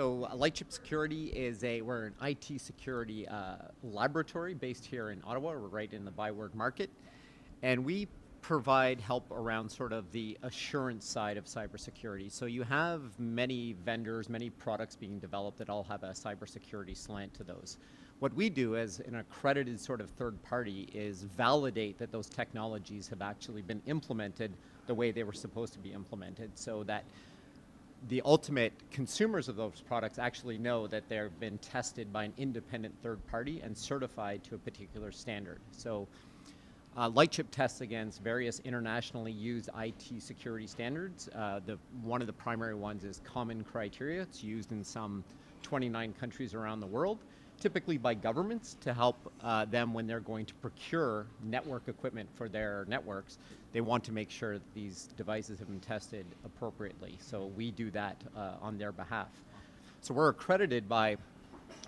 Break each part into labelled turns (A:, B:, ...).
A: So Lightship Security we're an IT security laboratory based here in Ottawa. We're right in the byword market. And we provide help around sort of the assurance side of cybersecurity. So you have many vendors, many products being developed that all have a cybersecurity slant to those. What we do as an accredited sort of third party is validate that those technologies have actually been implemented the way they were supposed to be implemented, so that the ultimate consumers of those products actually know that they've been tested by an independent third party and certified to a particular standard. So Lightship tests against various internationally used IT security standards. One of the primary ones is Common Criteria. It's used in some 29 countries around the world, typically by governments to help them when they're going to procure network equipment for their networks. They want to make sure that these devices have been tested appropriately. So we do that on their behalf. So we're accredited by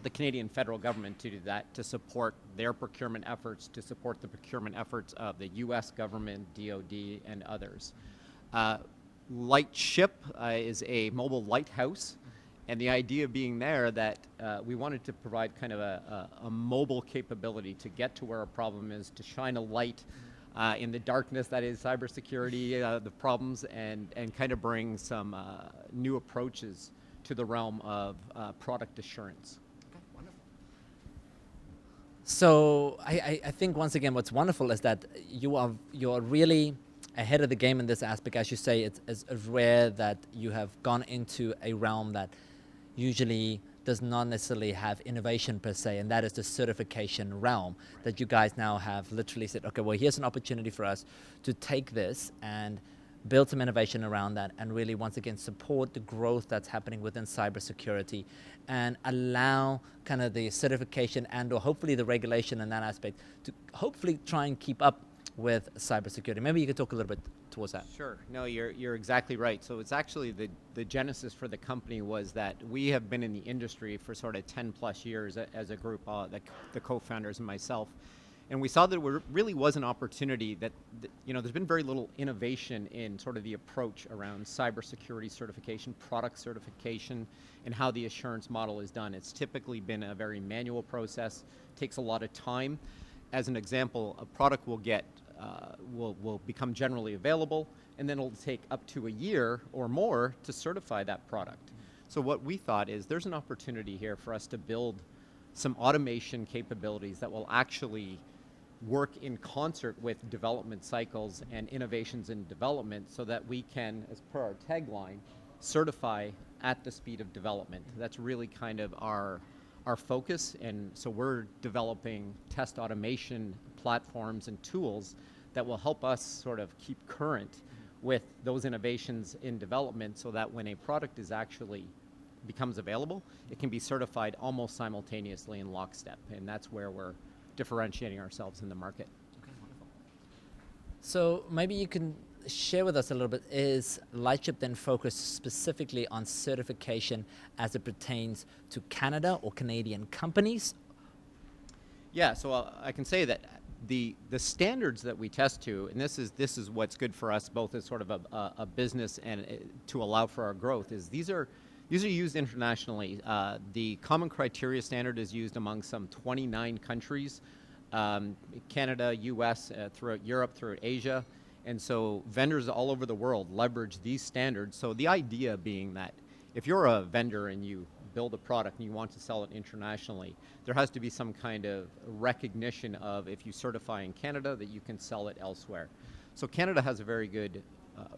A: the Canadian federal government to do that, to support their procurement efforts, to support the procurement efforts of the US government, DoD, and others. Lightship is a mobile lighthouse, and the idea being there that we wanted to provide kind of a mobile capability to get to where a problem is, to shine a light in the darkness that is cybersecurity, the problems, and kind of bring some new approaches to the realm of product assurance.
B: So I think once again what's wonderful is that you're really ahead of the game in this aspect. As you say, it's rare that you have gone into a realm that usually does not necessarily have innovation per se, and that is the certification realm that you guys now have literally said, okay, well, here's an opportunity for us to take this and build some innovation around that and really once again support the growth that's happening within cybersecurity and allow kind of the certification and or hopefully the regulation in that aspect to hopefully try and keep up with cybersecurity. Maybe you could talk a little bit towards that.
A: Sure. No, you're exactly right. So it's actually the genesis for the company was that we have been in the industry for sort of 10 plus years as a group, the co-founders and myself. And we saw that there really was an opportunity that, there's been very little innovation in sort of the approach around cybersecurity certification, product certification, and how the assurance model is done. It's typically been a very manual process, takes a lot of time. As an example, a product will become generally available, and then it'll take up to a year or more to certify that product. So what we thought is there's an opportunity here for us to build some automation capabilities that will actually work in concert with development cycles and innovations in development so that we can, as per our tagline, certify at the speed of development. That's really kind of our focus, and so we're developing test automation platforms and tools that will help us sort of keep current with those innovations in development so that when a product is actually becomes available, it can be certified almost simultaneously in lockstep, and that's where we're differentiating ourselves in the market.
B: Okay, wonderful. So maybe you can share with us a little bit, is Lightship then focused specifically on certification as it pertains to Canada or Canadian companies?
A: Yeah, so I can say that the standards that we test to, and this is what's good for us both as sort of a business and to allow for our growth, is these are used internationally. The Common Criteria standard is used among some 29 countries, Canada, US, throughout Europe, throughout Asia. And so vendors all over the world leverage these standards. So the idea being that if you're a vendor and you build a product and you want to sell it internationally, there has to be some kind of recognition of, if you certify in Canada, that you can sell it elsewhere. So Canada has a very good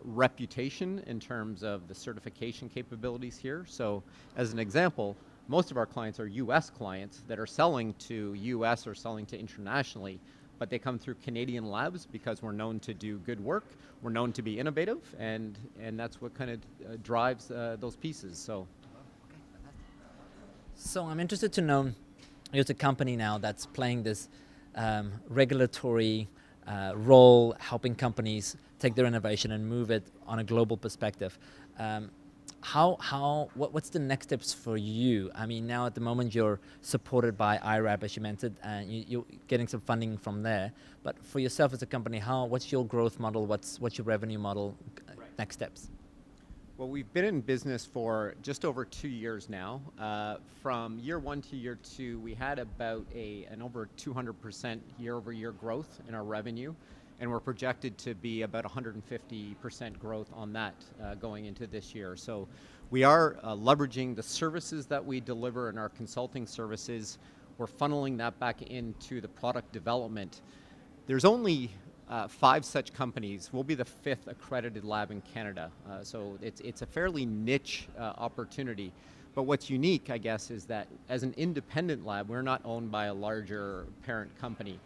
A: reputation in terms of the certification capabilities here. So as an example, most of our clients are US clients that are selling to US or selling to internationally, but they come through Canadian labs because we're known to do good work, we're known to be innovative, and that's what kind of drives those pieces. So
B: I'm interested to know, there's a company now that's playing this regulatory role, helping companies take their innovation and move it on a global perspective. What's the next steps for you? I mean, now at the moment you're supported by IRAP, as you mentioned, and you're getting some funding from there. But for yourself as a company, what's your growth model? What's your revenue model? Right. Next steps?
A: Well, we've been in business for just over 2 years now. From year one to year two, we had about an over 200% year-over-year growth in our revenue, and we're projected to be about 150% growth on that going into this year. So we are leveraging the services that we deliver in our consulting services. We're funneling that back into the product development. There's only 5 such companies. We'll be the 5th accredited lab in Canada. So it's a fairly niche opportunity. But what's unique, I guess, is that as an independent lab, we're not owned by a larger parent company.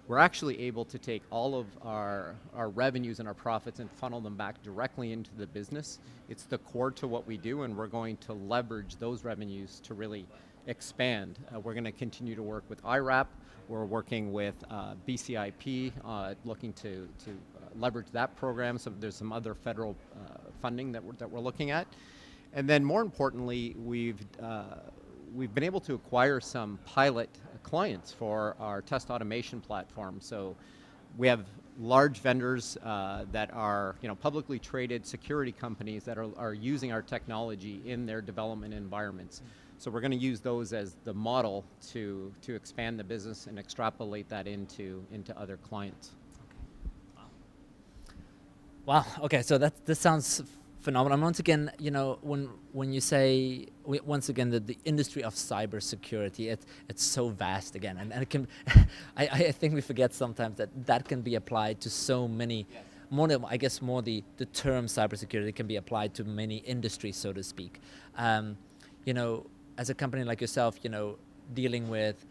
A: We're actually able to take all of our revenues and our profits and funnel them back directly into the business. It's the core to what we do, and we're going to leverage those revenues to really expand. We're going to continue to work with IRAP. We're working with BCIP, looking to leverage that program. So there's some other federal funding that we're looking at. And then more importantly, we've been able to acquire some pilot clients for our test automation platform. So we have large vendors that are publicly traded security companies that are using our technology in their development environments. So we're going to use those as the model to expand the business and extrapolate that into other clients.
B: Wow. Okay, so this sounds phenomenal. And once again, when you say once again the industry of cybersecurity, it's so vast again, and it can. I think we forget sometimes that can be applied to so many. Yes. More the term cybersecurity can be applied to many industries, so to speak. As a company like yourself, dealing with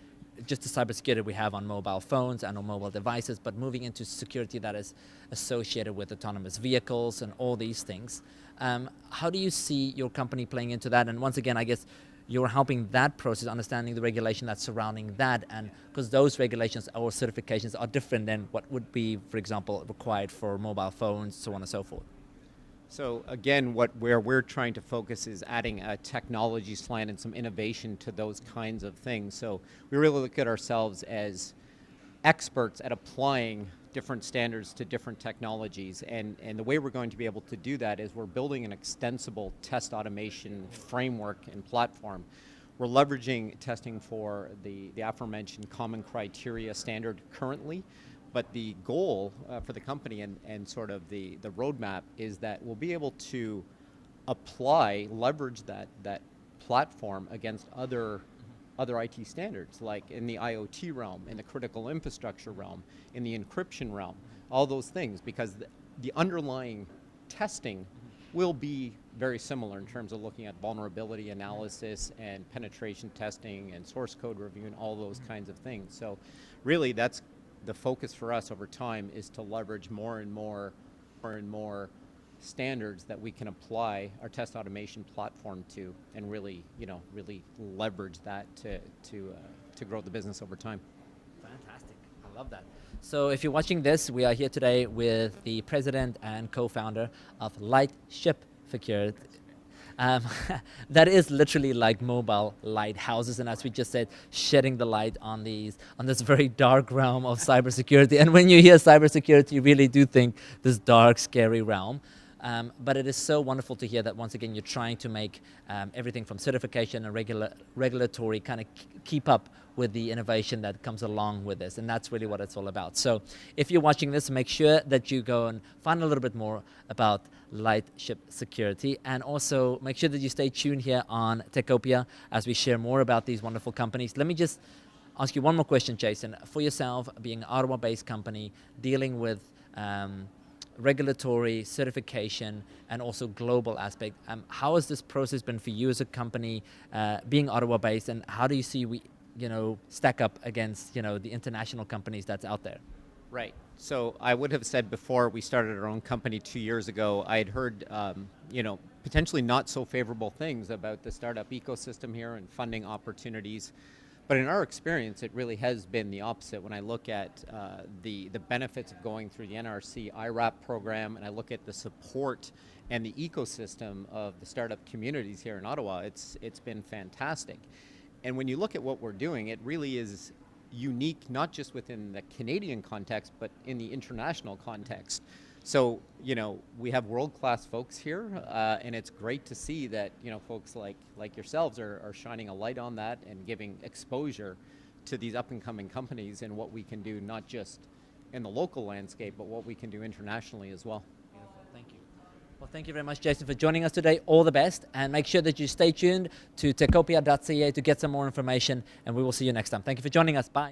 B: just the cybersecurity we have on mobile phones and on mobile devices, but moving into security that is associated with autonomous vehicles and all these things. How do you see your company playing into that? And once again, I guess you're helping that process, understanding the regulation that's surrounding that, and because those regulations or certifications are different than what would be, for example, required for mobile phones, so on and so forth.
A: So again, where we're trying to focus is adding a technology slant and some innovation to those kinds of things. So we really look at ourselves as experts at applying different standards to different technologies. And the way we're going to be able to do that is we're building an extensible test automation framework and platform. We're leveraging testing for the aforementioned common criteria standard currently. But the goal for the company and sort of the roadmap is that we'll be able to leverage that platform against other IT standards, like in the IoT realm, in the critical infrastructure realm, in the encryption realm, all those things, because the underlying testing will be very similar in terms of looking at vulnerability analysis and penetration testing and source code review and all those kinds of things. So really that's the focus for us over time, is to leverage more and more standards that we can apply our test automation platform to, and really leverage that to grow the business over time.
B: Fantastic. I love that. So if you're watching this, we are here today with the president and co-founder of Lightship Security. That is literally like mobile lighthouses, and as we just said, shedding the light on this very dark realm of cybersecurity. And when you hear cybersecurity, you really do think this dark, scary realm. But it is so wonderful to hear that once again you're trying to make everything from certification and regulatory kind of keep up with the innovation that comes along with this, and that's really what it's all about. So if you're watching this, make sure that you go and find a little bit more about Lightship Security, and also make sure that you stay tuned here on Techopia as we share more about these wonderful companies. Let me just ask you one more question, Jason. For yourself, being an Ottawa-based company, dealing with regulatory certification and also global aspect, how has this process been for you as a company, being Ottawa-based, and how do you see we stack up against the international companies that's out there?
A: Right. So I would have said before we started our own company 2 years ago, I had heard potentially not so favorable things about the startup ecosystem here and funding opportunities. But in our experience, it really has been the opposite. When I look at the benefits of going through the NRC IRAP program, and I look at the support and the ecosystem of the startup communities here in Ottawa, it's been fantastic. And when you look at what we're doing, it really is unique, not just within the Canadian context, but in the international context. So, you know, we have world-class folks here, and it's great to see that, you know, folks like yourselves are shining a light on that and giving exposure to these up-and-coming companies and what we can do, not just in the local landscape, but what we can do internationally as well.
B: Beautiful. Thank you. Well, thank you very much, Jason, for joining us today. All the best, and make sure that you stay tuned to techopia.ca to get some more information, and we will see you next time. Thank you for joining us. Bye.